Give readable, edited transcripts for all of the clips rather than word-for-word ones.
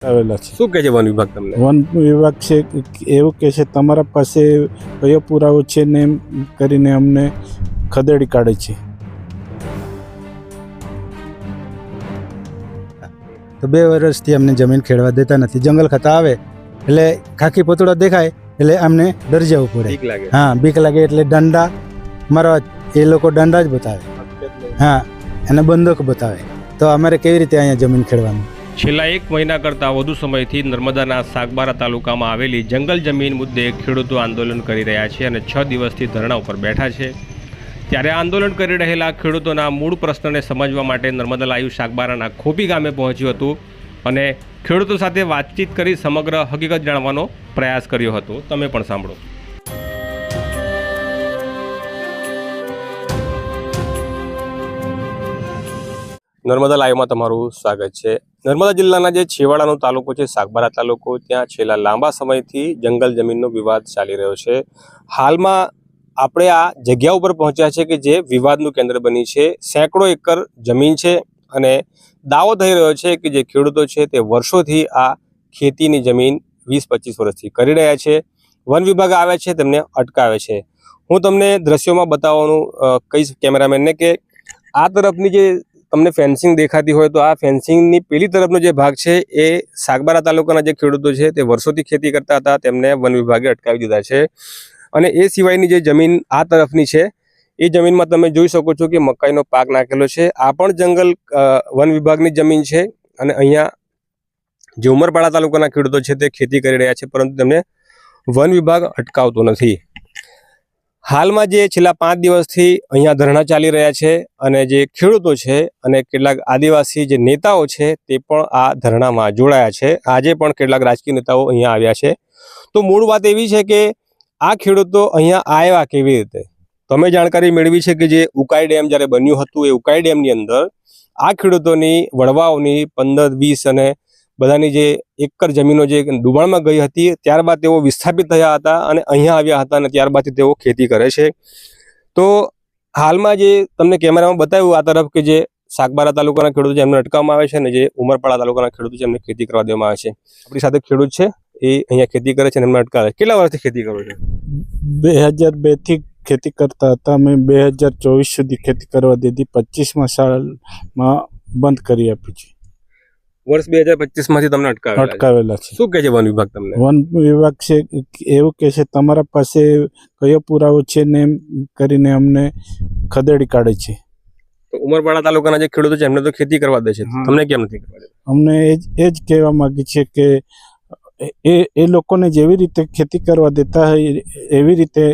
આવેલા છે। શું કહે છે વન વિભાગ તમને? વન વિભાગ છે એવું કહે છે તમારા પાસે કયો પુરાવો છે ને એમ કરીને અમને ખદેડી કાઢે છે। તો 2 વર્ષથી અમને જમીન ખેડવા દેતા નથી। જંગલ ખાતા આવે એટલે ખાખી પોતળો દેખાય એટલે અમને ડરી જવું પડે। ઠીક લાગે? હા, બીક લાગે એટલે દંડા મારવા એ લોકો દંડા જ બતાવે। હા, અને બંદૂક બતાવે। તો અમારે કેવી રીતે અહીંયા જમીન ખેડવાનું? છેલ્લા 1 મહિના કરતાં વધુ સમયથી નર્મદાના સાગબારા તાલુકામાં આવેલી જંગલ જમીન મુદ્દે ખેડૂતો આંદોલન કરી રહ્યા છે અને 6 દિવસથી ધરણા ઉપર બેઠા છે। ત્યારે આંદોલન કરી રહેલા ખેડૂતોના મૂળ પ્રશ્નને સમજવા માટે નર્મદા લાઈવ સાગબારાના ખોપી ગામે પહોંચ્યું હતું અને ખેડૂતો સાથે વાતચીત કરી સમગ્ર હકીકત જાણવાનો પ્રયાસ કર્યો હતો। તમે પણ સાંભળો। નર્મદા લાઈવમાં તમારું સ્વાગત છે। નર્મદા જિલ્લાના જે છેવાડાનો તાલુકો છે સાગબારા તાલુકો, ત્યાં છેલ્લા લાંબા સમયથી જંગલ જમીનનો વિવાદ ચાલી રહ્યો છે। હાલમાં આપણે આ જગ્યા ઉપર પહોંચ્યા છે કે જે વિવાદનું કેન્દ્ર બની છે। સેંકડો એકર જમીન છે અને દાવો થઈ રહ્યો છે કે જે ખેડૂતો છે તે વર્ષોથી આ ખેતીની જમીન 20-25 વર્ષથી કરી રહ્યા છે। વન વિભાગ આવે છે, તેમને અટકાવે છે। હું તમને દ્રશ્યોમાં બતાવવાનું કહીશ કેમેરામેનને કે આ તરફની જે તમને ફેન્સિંગ દેખાતી હોય તો આ ફેન્સિંગની પેલી તરફનો જે ભાગ છે એ સાગબારા તાલુકાના જે ખેડૂતો છે તે વર્ષોથી ખેતી કરતા હતા, તેમને વન વિભાગે અટકાવી દીધા છે। અને એ સિવાયની જે જમીન આ તરફની છે એ જમીનમાં તમે જોઈ શકો છો કે મકાઈનો પાક નાખેલો છે। આ પણ જંગલ વન વિભાગની જમીન છે અને અહીંયા જે ઉમરપાડા તાલુકાના ખેડૂતો છે તે ખેતી કરી રહ્યા છે, પરંતુ તેમને વન વિભાગ અટકાવતો નથી। હાલમાં જે છેલ્લા 5 દિવસથી અહીંયા ધરણા ચાલી રહ્યા છે અને જે ખેડૂતો છે અને કેટલાક આદિવાસી જે નેતાઓ છે તે પણ આ ધરણામાં જોડાયા છે। આજે પણ કેટલાક રાજકીય નેતાઓ અહીંયા આવ્યા છે। તો મૂળ વાત એવી છે કે આ ખેડૂતો અહીંયા આવ્યા કેવી રીતે? તમે જાણકારી મેળવી છે કે જે ઉકાઈ ડેમ જ્યારે બન્યું હતું એ ઉકાઈ ડેમની અંદર આ ખેડૂતોની વડવાઓની 15-20 અને બધાની જે એકર જમીનો જે ડૂબાણમાં ગઈ હતી, ત્યારબાદ તેઓ વિસ્થાપિત થયા હતા અને અહીંયા આવ્યા હતા અને ત્યારબાદથી તેઓ ખેતી કરે છે। તો હાલમાં જે તમને કેમેરામાં બતાવ્યું આ તરફ કે જે સાગબારા તાલુકાના ખેડૂતો છે એમને અટકાવવામાં આવે છે અને જે ઉમરપાડા તાલુકાના ખેડૂતો છે એમને ખેતી કરવા દેવામાં આવે છે। આપણી સાથે ખેડૂત છે, એ અહીંયા ખેતી કરે છે અને એમને અટકાવે। કેટલા વર્ષથી ખેતી કરો છો? 2002 થી ખેતી કરતા હતા। અમે 2024 સુધી ખેતી કરવા દીધી। 25મા સાલમાં બંધ કરી આપી છે। વર્ષ 2025માંથી તમને અટકાવેલા છે। શું કહે છે વન વિભાગ તમને? વન વિભાગ છે એવું કહે છે તમારા પાસે કયો પુરાવો છે ને એમ કરીને અમને ખદેડી કાઢે છે। તો ઉમરપાડા તાલુકાના જે ખેડૂતો છે એમને તો ખેતી કરવા દે છે, તમને કેમ નથી કરવા દેતા? અમને એ જ કહેવા માંગી છે કે એ લોકોને જેવી રીતે ખેતી કરવા દેતા હોય એવી રીતે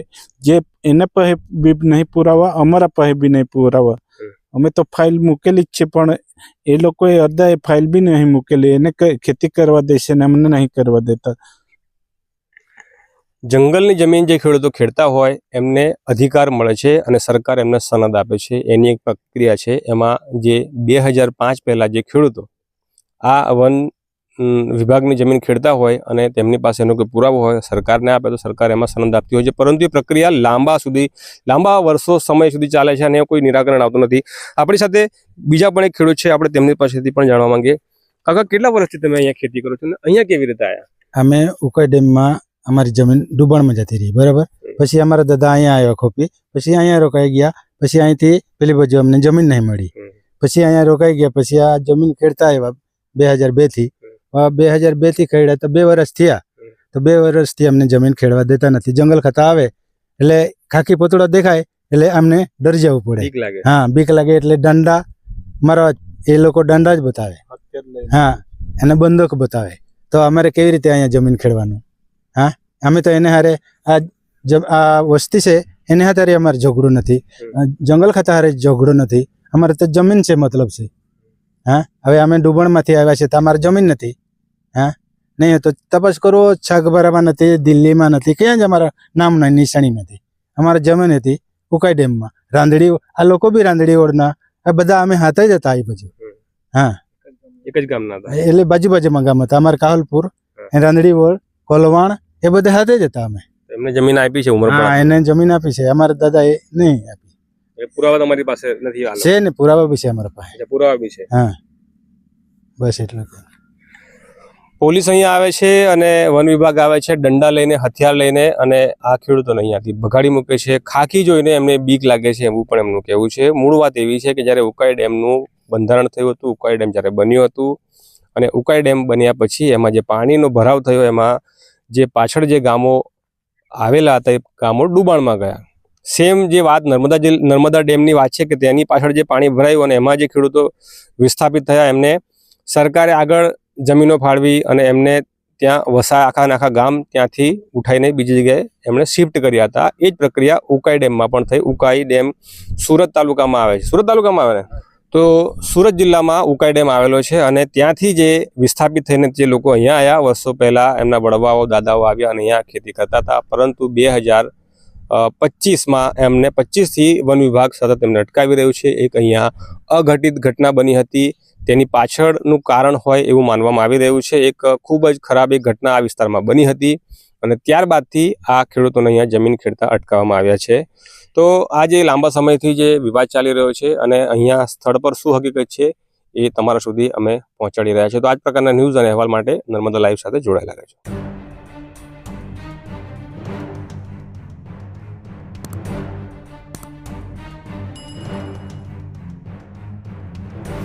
જે એને પાસે બી નહીં પુરાવા, અમારા પાસે બી નહીં પુરાવા। અમે તો ફાઇલ મૂકેલી જ છે પણ એ લોકોએ અડધા ફાઇલ બી નહીં મૂકેલી। એને ખેતી કરવા દેશે ને અમને નહીં કરવા દેતા। જંગલની જમીન જે ખેડૂતો ખેડતા હોય એમને અધિકાર મળે છે અને સરકાર એમને સનદ આપે છે, એની એક પ્રક્રિયા છે। એમાં જે 2005 પહેલાં જે ખેડૂતો આ વન વિભાગની જમીન ખેડતા હોય અને તેમની પાસે એનો કોઈ પુરાવો હોય, સરકારને આપે તો સરકાર એમાં સનદ આપતી હોય છે, પરંતુ એ પ્રક્રિયા લાંબા વર્ષો સમય સુધી ચાલે છે અને કોઈ નિરાકરણ આવતું નથી। આપણી સાથે બીજા પણ એક ખેડૂત છે, આપણે તેમની પાસેથી પણ જાણવા માંગીએ। કાકા, કેટલા વર્ષથી તમે અહીંયા ખેતી કરો છો અને અહીંયા કેવી રીતે આવ્યા? અમે ઉકાઈ ડેમમાં અમારી જમીન ડૂબાણમાં જતી રહી, બરાબર। પછી અમારા દાદા અહીંયા આવ્યા ખોપી, પછી અહીંયા રોકાઈ ગયા। પછી અહીંથી પેલી બાજુ અમને જમીન નહીં મળી, પછી અહીંયા રોકાઈ ગયા। પછી આ જમીન ખેડતા આવ્યા 2002 થી। 2002 થી ખેડ્યા તો 2 વર્ષ થયા। તો 2 વર્ષથી અમને જમીન ખેડવા દેતા નથી। જંગલ ખાતા આવે એટલે ખાખી પોતળો દેખાય એટલે અમને ડરી જવું પડે। ઠીક લાગે? હા, બીક લાગે એટલે દંડા મારવા એ લોકો દંડા જ બતાવે। હા, અને બંદૂક બતાવે। તો અમારે કેવી રીતે અહીંયા જમીન ખેડવાનું? હા, અમે તો એને હારે આ વસ્તી છે એને હારે અમારે ઝઘડો નથી, જંગલ ખાતા હારે ઝઘડો નથી। અમારે તો જમીન છે, મતલબ છે। હા, હવે અમે ડૂબણમાંથી આવ્યા છે તો અમારે જમીન નથી। હા, નહીં તો તપાસ કરો, સાગબારામાં નથી, દિલ્હીમાં નથી, ક્યાં જ અમારા નામના નિશાની નથી। અમારે જમીન હતી ઉકાઈ ડેમમાં, રાંધડી। આ લોકો બી રાંધડી ઓળના બધા અમે હાથે જ હતા એ બાજુ। હા, એક જ ગામના હતા એટલે બાજુમાં ગામ હતા અમારે। કાહલપુર, રાંધડી ઓળ, કોલવાણ એ બધા હાથે જ હતા અમે। એમને જમીન આપી છે ઉમરપાડા? હા, એને જમીન આપી છે, અમારા દાદા એ નહીં આપી। પુરાવા તમારી પાસે નથી? છે ને, પુરાવા બી છે અમારા પાસે। પુરાવા બી છે? હા, બસ એટલું। પોલીસ અહીંયા આવે છે અને વન વિભાગ આવે છે દંડા લઈને, હથિયાર લઈને, અને આ ખેડૂતોને અહીંયાથી ભગાડી મૂકે છે. ખાખી જોઈને એમને બીક લાગે છે એવું પણ એમનું કહેવું છે. મૂળ વાત એવી છે કે જ્યારે ઉકાઈ ડેમનું બંધારણ થયું હતું, ઉકાઈ ડેમ જ્યારે બન્યું હતું અને ઉકાઈ ડેમ બન્યા પછી એમાં જે પાણીનો ભરાવ થયો, એમાં જે પાછળ જે ગામો આવેલા હતા એ ગામો ડૂબાણમાં ગયા. સેમ જે વાત નર્મદા ડેમની વાત છે કે તેની પાછળ જે પાણી ભરાયું અને એમાં જે ખેડૂતો વિસ્થાપિત થયા, એમને સરકારે આગળ જમીનો ફાળવી અને એમને ત્યાં આખા ગામ ત્યાંથી ઉઠાઈને બીજી જગ્યાએ એમણે શિફ્ટ કર્યા હતા. એ જ પ્રક્રિયા ઉકાઈ ડેમમાં પણ થઈ. ઉકાઈ ડેમ સુરત તાલુકામાં આવે છે. સુરત તાલુકામાં આવે ને, તો સુરત જિલ્લામાં ઉકાઈ ડેમ આવેલો છે અને ત્યાંથી જે વિસ્થાપિત થઈને જે લોકો અહીંયા આવ્યા, વર્ષો પહેલાં એમના વડવાઓ દાદાઓ આવ્યા અને અહીંયા ખેતી કરતા હતા. પરંતુ 2025માં એમને 25થી વન વિભાગ સતત એમને અટકાવી રહ્યું છે. એક અહીંયા અઘટિત ઘટના બની હતી, તેની પાછળનું કારણ હોય એવું માનવામાં આવી રહ્યું છે. એક ખૂબ જ ખરાબ એક ઘટના આ વિસ્તારમાં બની હતી અને ત્યારબાદથી આ ખેડૂતોને અહીંયા જમીન ખેડતા અટકાવવામાં આવ્યા છે. તો આ જે લાંબા સમયથી જે વિવાદ ચાલી રહ્યો છે અને અહીંયા સ્થળ પર શું હકીકત છે એ તમારા સુધી અમે પહોંચાડી રહ્યા છીએ. તો આ જ પ્રકારના ન્યૂઝ અને અહેવાલ માટે નર્મદા લાઈવ સાથે જોડાયેલા રહેજો.